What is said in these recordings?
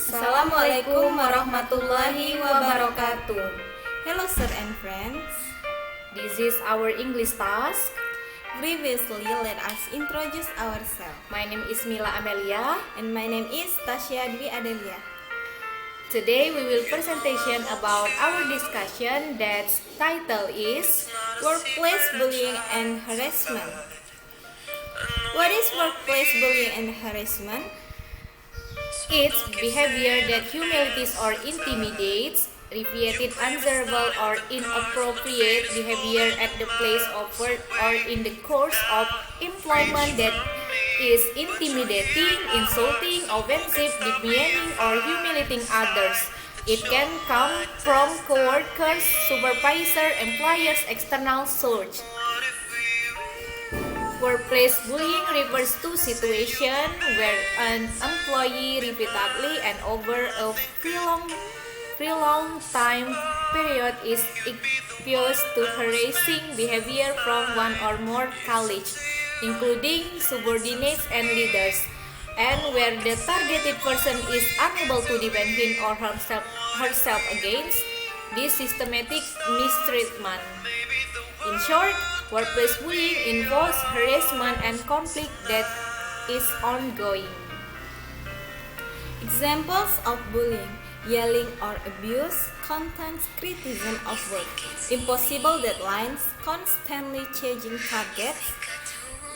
Assalamualaikum warahmatullahi wabarakatuh. Hello sir and friends. This is our English task. Previously, let us introduce ourselves. My name is Mila Amelia. And my name is Tasya Dwi Adelia. Today we will presentation about our discussion that's title is Workplace Bullying and Harassment. What is workplace bullying and harassment? It's behavior that humiliates or intimidates, repeated undesirable or inappropriate behavior at the place of work or in the course of employment that is intimidating, insulting, offensive, demeaning, or humiliating others. It can come from coworkers, supervisor, employers, external source. Workplace bullying refers to situation where an employee repeatedly and over a prolonged time period is exposed to harassing behavior from one or more colleagues, including subordinates and leaders, and where the targeted person is unable to defend him or herself against this systematic mistreatment. In short, workplace bullying involves harassment and conflict that is ongoing. Examples of bullying: yelling or abuse, constant criticism of work, impossible deadlines, constantly changing targets,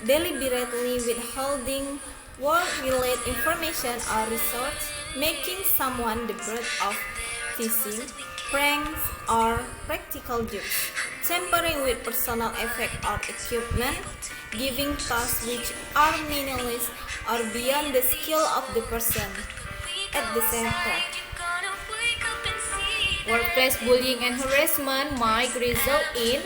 deliberately withholding work-related information or resources, making someone the butt of teasing, pranks, or practical jokes, tampering with personal effect or equipment, giving tasks which are meaningless or beyond the skill of the person at the center. Workplace bullying and harassment might result in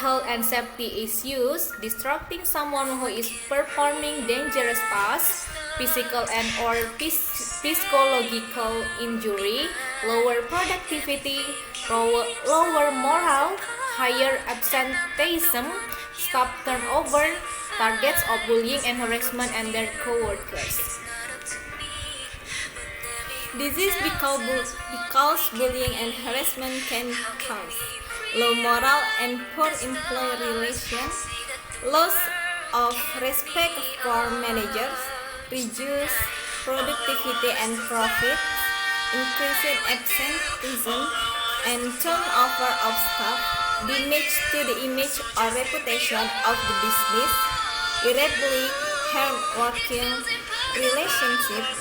health and safety issues, distracting someone who is performing dangerous tasks, physical and or psychological injury, lower productivity, lower morale, higher absenteeism, staff turnover, targets of bullying and harassment and their co-workers. This is because bullying and harassment can cause low morale and poor employee relations, loss of respect for managers, reduced productivity and profit, increased absenteeism and turnover of staff, damage to the image or reputation of the business, irregularly hard working relationships,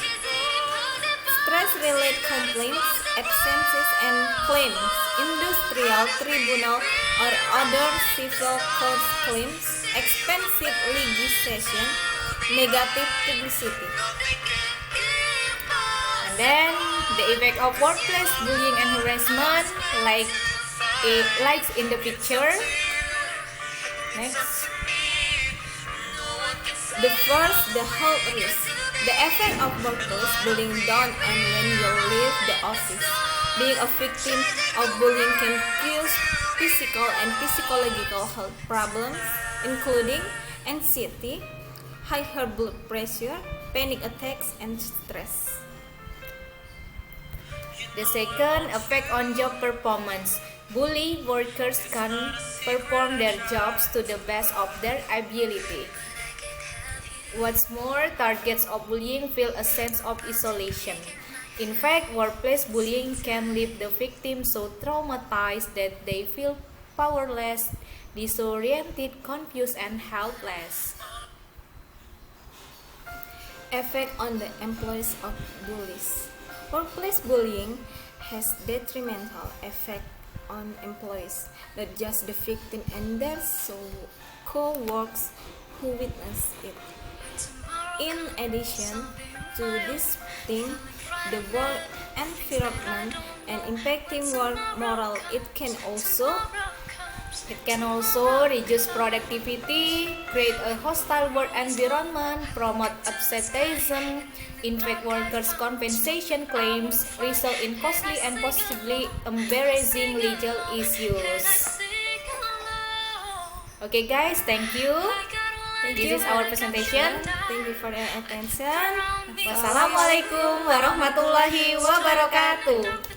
stress-related complaints, absences and claims, industrial tribunal or other civil court claims, expensive litigation, negative publicity. And then the effect of workplace bullying and harassment, like in the picture. Next. The first, the health risk. The effect of workplace bullying don't end when you leave the office. Being a victim of bullying can cause physical and psychological health problems, including anxiety, higher blood pressure, panic attacks, and stress. The second, effect on job performance. Bullied workers can perform their jobs to the best of their ability. What's more, targets of bullying feel a sense of isolation. In fact, workplace bullying can leave the victim so traumatized that they feel powerless, disoriented, confused, and helpless. Effect on the employees of bullies. Workplace bullying has detrimental effect on employees, not just the victim and their co-workers who witness it. In addition to disrupting the work environment and impacting work morale, it can also reduce productivity, create a hostile work environment, promote absenteeism, infect workers' compensation claims, result in costly and possibly embarrassing legal issues. Okay guys, thank you. This is our presentation. Thank you for your attention. Wassalamualaikum warahmatullahi wabarakatuh.